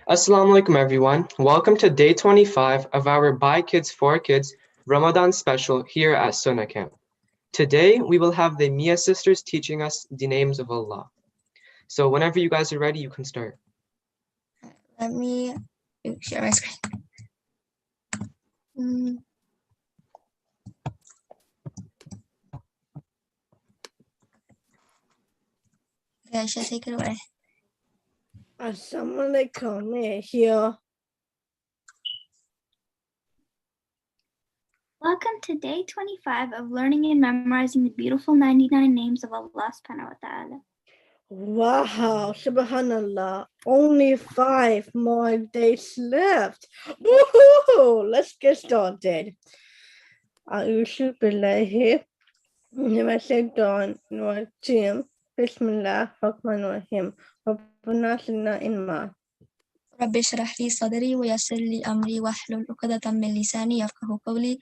Assalamu alaikum everyone. Welcome to day 25 of our By Kids for Kids Ramadan special here at Sunnah Camp. Today we will have the Mia sisters teaching us the names of Allah. So whenever you guys are ready, you can start. Let me share my screen. Okay, I should take it away. Assalamu alaikum here. Welcome to day 25 of learning and memorizing the beautiful 99 names of Allah subhanahu wa ta'ala. Wow, subhanallah. Only 5 more days left. Woohoo! Let's get started. A'udhu billahi minash shaitanir rajim. Bismillah ar-Rahmanir Rahim. Rabbana zidna ilma. رب اشرح لي صدري ويسر لي أمري واحلل عقدة من لساني يفقهوا قولي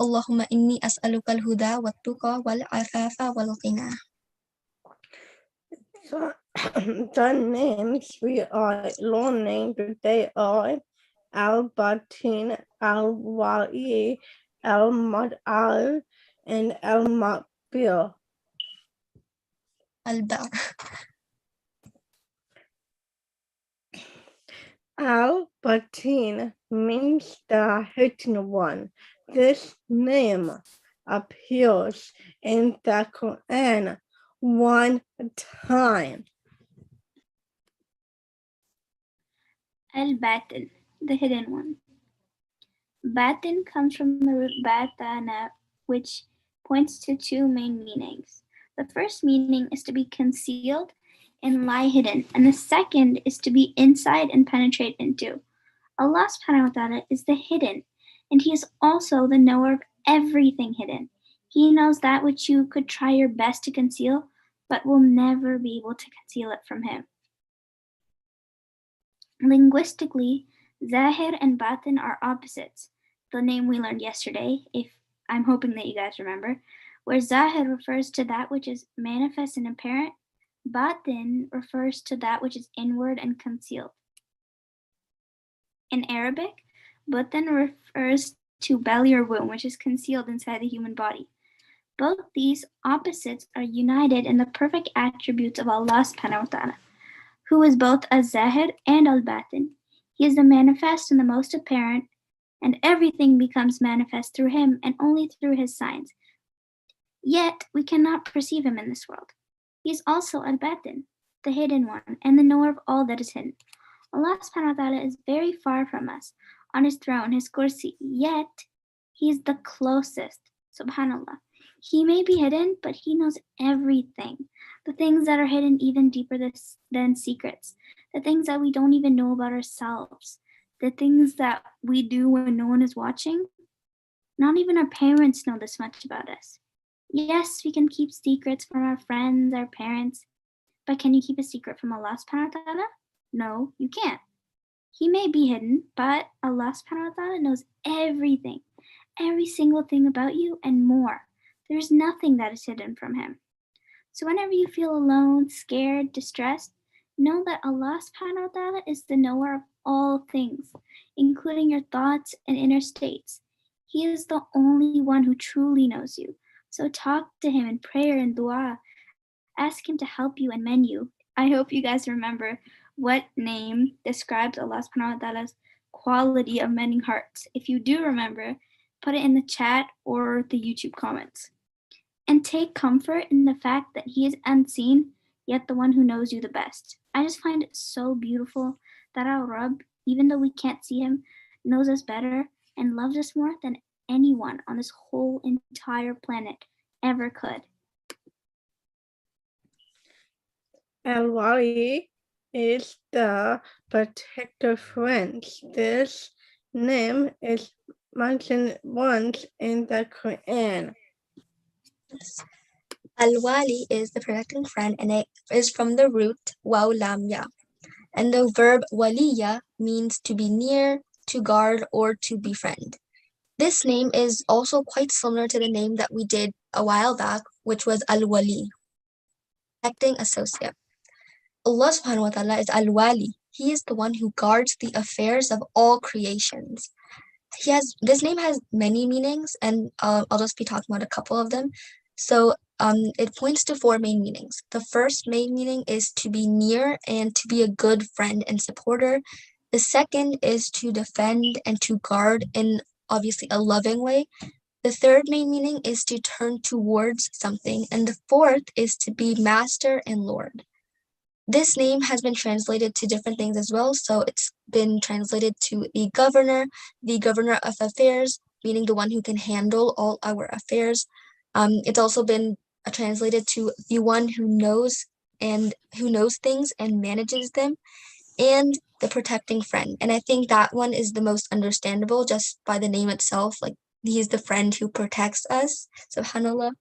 اللهم إني أسألك الهدى والتقى والعفاف والغنى. The names we are learning today are Al-Batin, Al-Wali, Al-Muta'ali, and Al-Muta'ali. Al-Batin means the hidden one. This name appears in the Quran 1 time. Al-Batin, the hidden one. Batin comes from the root batana, which points to 2 main meanings. The first meaning is to be concealed and lie hidden, and the second is to be inside and penetrate into. Allah subhanahu wa ta'ala is the hidden, and He is also the knower of everything hidden. He knows that which you could try your best to conceal, but will never be able to conceal it from Him. Linguistically, Zahir and Batin are opposites. The name we learned yesterday, if I'm hoping that you guys remember, where Zahir refers to that which is manifest and apparent, Batin refers to that which is inward and concealed. In Arabic, Batin refers to belly or womb, which is concealed inside the human body. Both these opposites are united in the perfect attributes of Allah subhanahu wa ta'ala, who is both Al-Zahir and Al-Batin. He is the manifest and the most apparent, and everything becomes manifest through Him and only through His signs. Yet, we cannot perceive Him in this world. He is also Al-Batin, the hidden one, and the knower of all that is hidden. Allah subhanahu wa ta'ala is very far from us, on His throne, His kursi, yet He is the closest, subhanallah. He may be hidden, but He knows everything. The things that are hidden even deeper than secrets. The things that we don't even know about ourselves. The things that we do when no one is watching. Not even our parents know this much about us. Yes, we can keep secrets from our friends, our parents, but can you keep a secret from Allah subhanahu wa ta'ala? No, you can't. He may be hidden, but Allah subhanahu wa ta'ala knows everything, every single thing about you and more. There's nothing that is hidden from Him. So whenever you feel alone, scared, distressed, know that Allah subhanahu wa ta'ala is the knower of all things, including your thoughts and inner states. He is the only one who truly knows you. So talk to Him in prayer and dua. Ask Him to help you and mend you. I hope you guys remember what name describes Allah subhanahu wa ta'ala's quality of mending hearts. If you do remember, put it in the chat or the YouTube comments. And take comfort in the fact that He is unseen, yet the one who knows you the best. I just find it so beautiful that our Rabb, even though we can't see Him, knows us better and loves us more than anyone on this whole entire planet ever could. Al-Wali is the protector friend. This name is mentioned once in the Quran. Al-Wali is the protecting friend, and it is from the root waw lam ya. And the verb waliya means to be near, to guard, or to befriend. This name is also quite similar to the name that we did a while back, which was Al-Wali, protecting associate. Allah subhanahu wa ta'ala is Al-Wali, He is the one who guards the affairs of all creations. This name has many meanings, and I'll just be talking about a couple of them. So it points to four main meanings. The first main meaning is to be near and to be a good friend and supporter. The second is to defend and to guard in obviously a loving way. The third main meaning is to turn towards something, and the fourth is to be master and lord. This name has been translated to different things as well. So it's been translated to the governor of affairs, meaning the one who can handle all our affairs. It's also been translated to the one who knows things and manages them, and the protecting friend. And I think that one is the most understandable just by the name itself. Like, he is the friend who protects us, subhanAllah.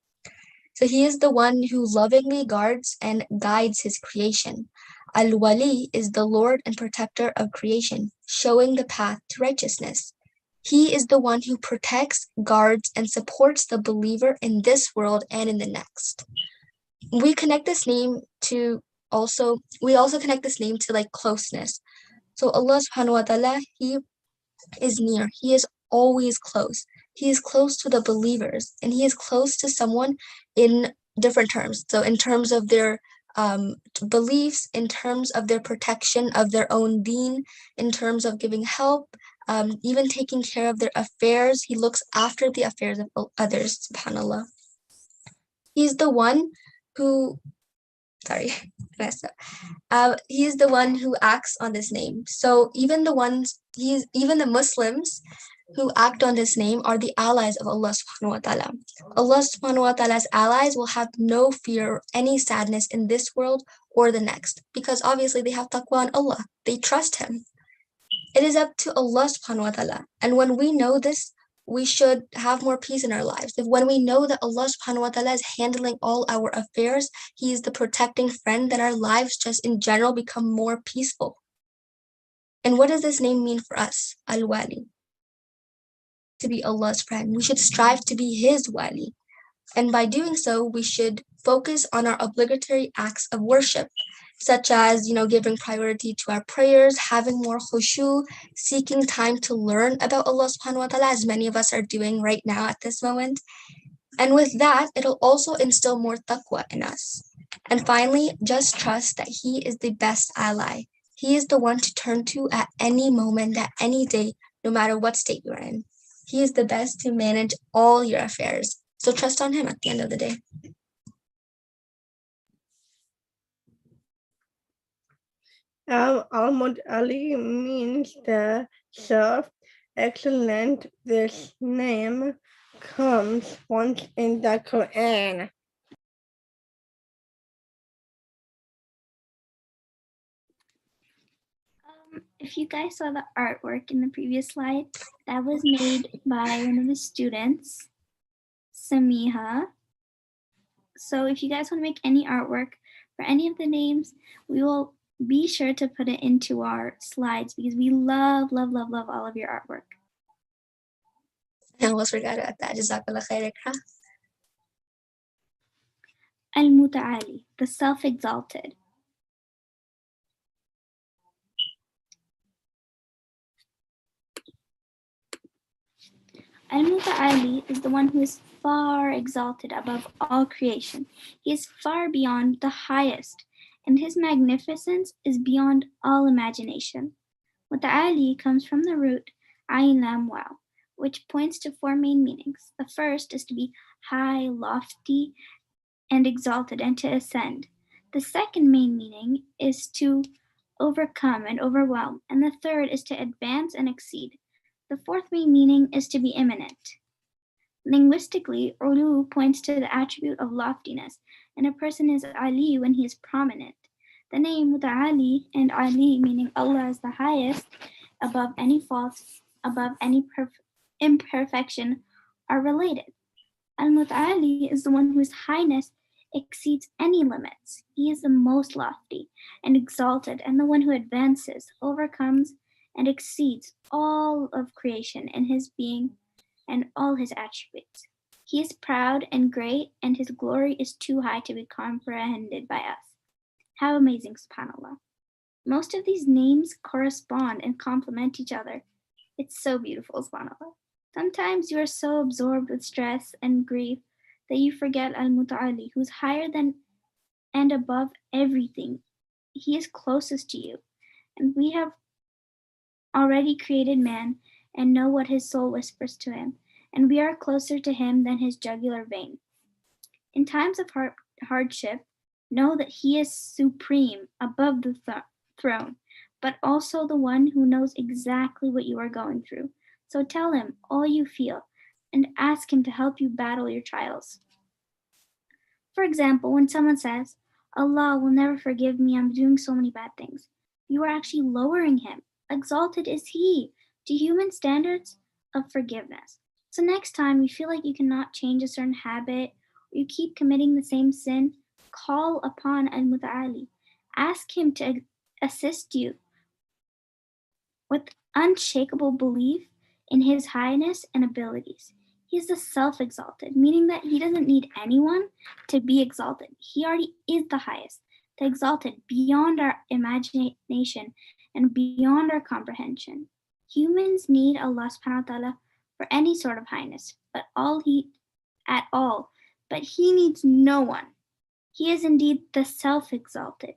So he is the one who lovingly guards and guides his creation. Al-Wali is the Lord and protector of creation, showing the path to righteousness. He is the one who protects, guards, and supports the believer in this world and in the next. We connect this name to we also connect this name to like closeness. So Allah subhanahu wa ta'ala, he is near. He is always close. He is close to the believers, and he is close to someone in different terms. So in terms of their beliefs, in terms of their protection of their own deen, in terms of giving help, even taking care of their affairs. He looks after the affairs of others, subhanAllah. He's the one who, he is the one who acts on this name. So even the Muslims who act on this name are the allies of Allah subhanahu wa ta'ala. Allah subhanahu wa ta'ala's allies will have no fear or any sadness in this world or the next, because obviously they have taqwa on Allah. They trust him. It is up to Allah subhanahu wa ta'ala. And when we know this, we should have more peace in our lives. When we know that Allah subhanahu wa ta'ala is handling all our affairs, he is the protecting friend, then our lives just in general become more peaceful. And what does this name mean for us? Al-Wali. To be Allah's friend. We should strive to be his wali. And by doing so, we should focus on our obligatory acts of worship, such as, giving priority to our prayers, having more khushu, seeking time to learn about Allah subhanahu wa ta'ala, as many of us are doing right now at this moment. And with that, it'll also instill more taqwa in us. And finally, just trust that he is the best ally. He is the one to turn to at any moment, at any day, no matter what state you're in. He is the best to manage all your affairs. So trust on him at the end of the day. Al-Muta'ali means the self-excellent. This name comes once in the Quran. If you guys saw the artwork in the previous slide, that was made by one of the students, Samiha. So if you guys want to make any artwork for any of the names, we will be sure to put it into our slides, because we love, love, love, love all of your artwork. I almost forgot about that. Jazakallah khair, Ikra. Al-Muta'ali, the self-exalted. Al-Muta'ali is the one who is far exalted above all creation. He is far beyond the highest, and his magnificence is beyond all imagination. Muta'ali comes from the root Ayn Lam Waw, which points to four main meanings. The first is to be high, lofty, and exalted, and to ascend. The second main meaning is to overcome and overwhelm, and the third is to advance and exceed. The fourth main meaning is to be imminent. Linguistically, ulu points to the attribute of loftiness, and a person is Ali when he is prominent. The name Muta'ali and Ali, meaning Allah is the highest, above any fault, above any imperfection, are related. Al-Muta'ali is the one whose highness exceeds any limits. He is the most lofty and exalted, and the one who advances, overcomes, and exceeds all of creation in his being and all his attributes. He is proud and great, and his glory is too high to be comprehended by us. How amazing, subhanAllah. Most of these names correspond and complement each other. It's so beautiful, subhanAllah. Sometimes you are so absorbed with stress and grief that you forget Al-Muta'ali, who's higher than and above everything. He is closest to you, and we have already created man and know what his soul whispers to him, and we are closer to him than his jugular vein. In times of hardship, know that he is supreme above the throne, but also the one who knows exactly what you are going through. So tell him all you feel and ask him to help you battle your trials. For example, when someone says, Allah will never forgive me, I'm doing so many bad things, you are actually lowering him. Exalted is he to human standards of forgiveness. So next time you feel like you cannot change a certain habit, or you keep committing the same sin, call upon Al-Muta'ali. Ask him to assist you with unshakable belief in his highness and abilities. He is the self-exalted, meaning that he doesn't need anyone to be exalted. He already is the highest, the exalted, beyond our imagination and beyond our comprehension. Humans need Allah subhanahu wa ta'ala for any sort of highness, but he needs no one. He is indeed the self-exalted.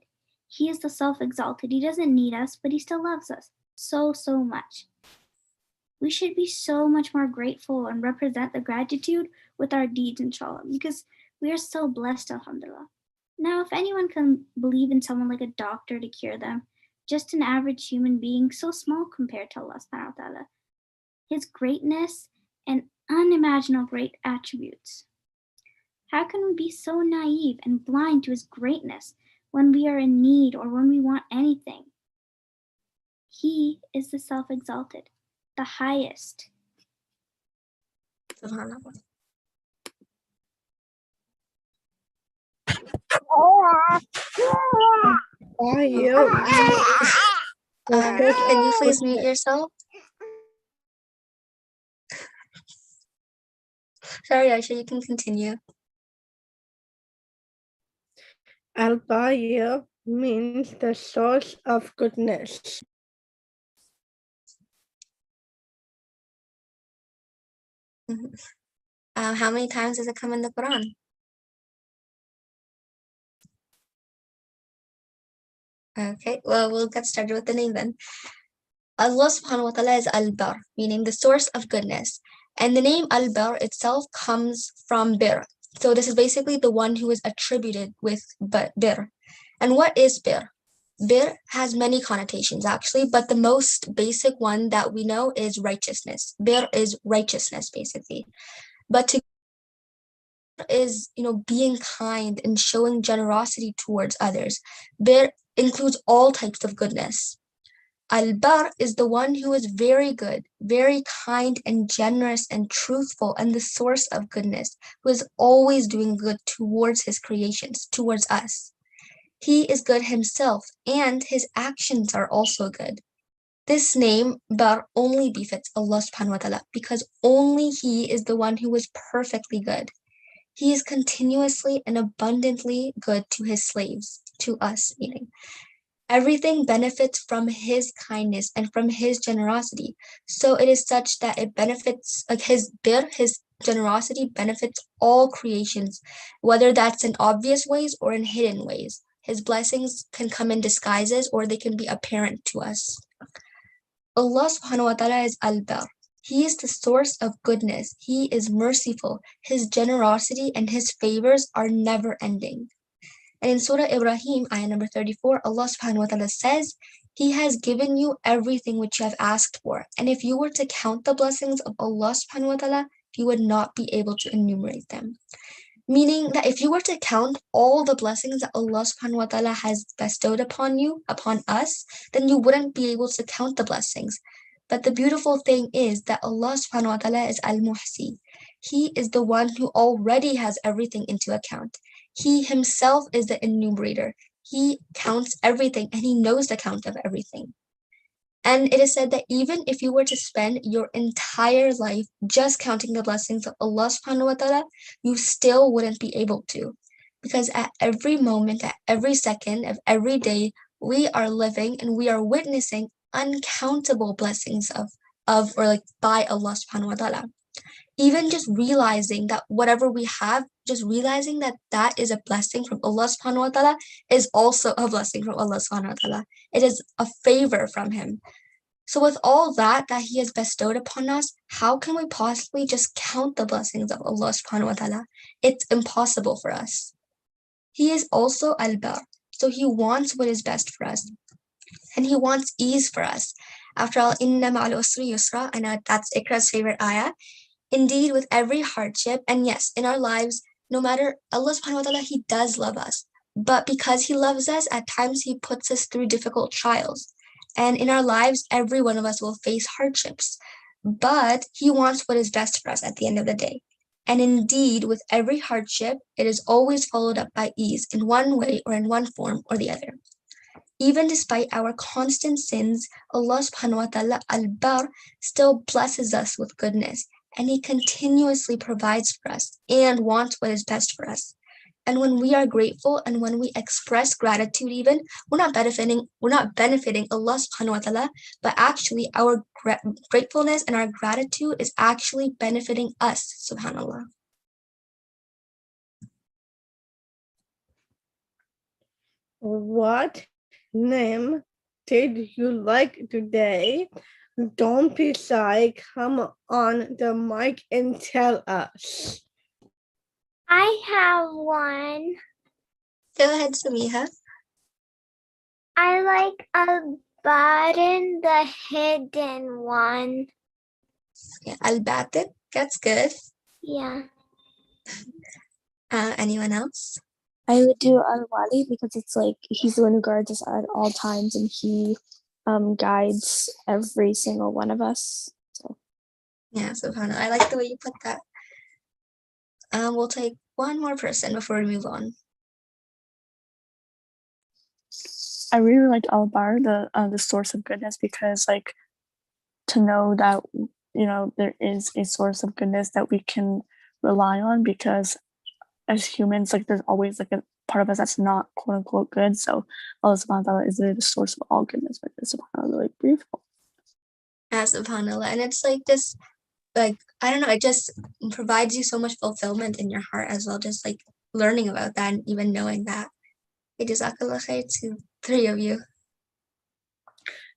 He is the self-exalted. He doesn't need us, but he still loves us so much. We should be so much more grateful and represent the gratitude with our deeds, inshallah, because we are so blessed, alhamdulillah. Now, if anyone can believe in someone like a doctor to cure them, just an average human being, so small compared to Allah subhanahu wa ta'ala, his greatness and unimaginable great attributes. How can we be so naive and blind to his greatness when we are in need or when we want anything? He is the self-exalted, the highest. SubhanAllah. Can you please mute yourself? Sorry, Aisha, you can continue. Al-Batin means the source of goodness. How many times does it come in the Quran? Okay, well, we'll get started with the name then. Allah subhanahu wa ta'ala is Al-Bar, meaning the source of goodness. And the name Al-Bar itself comes from Bir. So this is basically the one who is attributed with Bir. And what is Bir? Bir has many connotations actually, but the most basic one that we know is righteousness. Bir is righteousness basically. But to is, being kind and showing generosity towards others. Bir includes all types of goodness. Al-Bar is the one who is very good, very kind and generous and truthful and the source of goodness, who is always doing good towards his creations, towards us. He is good himself and his actions are also good. This name, Bar, only befits Allah subhanahu wa ta'ala because only he is the one who is perfectly good. He is continuously and abundantly good to his slaves, to us, meaning. Everything benefits from his kindness and from his generosity. So it is such that it benefits, like his generosity benefits all creations, whether that's in obvious ways or in hidden ways. His blessings can come in disguises or they can be apparent to us. Allah subhanahu wa ta'ala is Al-Bar. He is the source of goodness. He is merciful. His generosity and his favors are never ending. And in Surah Ibrahim, ayah number 34, Allah subhanahu wa ta'ala says, He has given you everything which you have asked for. And if you were to count the blessings of Allah subhanahu wa ta'ala, you would not be able to enumerate them. Meaning that if you were to count all the blessings that Allah subhanahu wa ta'ala has bestowed upon you, upon us, then you wouldn't be able to count the blessings. But the beautiful thing is that Allah subhanahu wa ta'ala is Al-Muhsi. He is the one who already has everything into account. He himself is the enumerator. He counts everything and he knows the count of everything. And it is said that even if you were to spend your entire life just counting the blessings of Allah subhanahu wa ta'ala, you still wouldn't be able to. Because at every moment, at every second of every day, we are living and we are witnessing uncountable blessings by Allah subhanahu wa ta'ala. Even just realizing that whatever we have, just realizing that that is a blessing from Allah subhanahu wa ta'ala is also a blessing from Allah subhanahu wa ta'ala. It is a favor from Him. So with all that He has bestowed upon us, how can we possibly just count the blessings of Allah subhanahu wa ta'ala? It's impossible for us. He is also Al-Bar, so He wants what is best for us. And He wants ease for us. After all, inna ma'al usri yusra, I know that's Ikra's favorite ayah. Indeed, with every hardship, and yes, in our lives, no matter Allah subhanahu wa ta'ala, He does love us. But because He loves us, at times He puts us through difficult trials. And in our lives, every one of us will face hardships. But He wants what is best for us at the end of the day. And indeed, with every hardship, it is always followed up by ease in one way or in one form or the other. Even despite our constant sins, Allah subhanahu wa ta'ala, Al-Bar, still blesses us with goodness. And He continuously provides for us and wants what is best for us. And when we are grateful and when we express gratitude even, we're not benefiting Allah subhanahu wa ta'ala, but actually our gratefulness and our gratitude is actually benefiting us, subhanallah. What name did you like today? Don't be shy. Come on the mic and tell us. I have one. Go ahead, Samiha. I like Al-Batin, the hidden one. Yeah, Al-Batin, that's good. Yeah. Anyone else? I would do Al-Wali because it's like He's the one who guards us at all times, and He guides every single one of us. So Yeah, subhanallah. I like the way you put that. We'll take one more person before we move on. I really liked Al-Bar, the source of goodness, because like to know that there is a source of goodness that we can rely on, because as humans, like there's always like a part of us that's not quote unquote good. So Allah subhanahu wa ta'ala is the source of all goodness, which is subhanallah like beautiful. Yeah, subhanallah. And it's like this, like, I don't know, it just provides you so much fulfillment in your heart as well, just like learning about that and even knowing that. Jazakallah khair to three of you.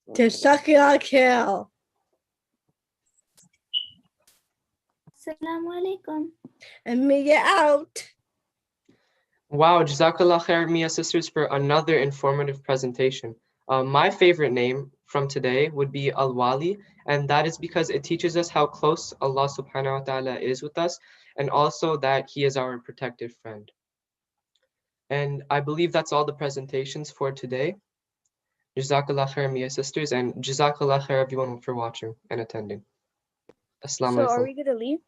Jazakallah khair. Assalamu alaikum. And Mia out. Wow, Jazakallah khair, Mia sisters, for another informative presentation. My favorite name from today would be Al-Wali, and that is because it teaches us how close Allah subhanahu wa ta'ala is with us, and also that He is our protective friend. And I believe that's all the presentations for today. Jazakallah khair, Mia sisters, and Jazakallah khair everyone for watching and attending. Assalamu So are alaikum. we gonna leave?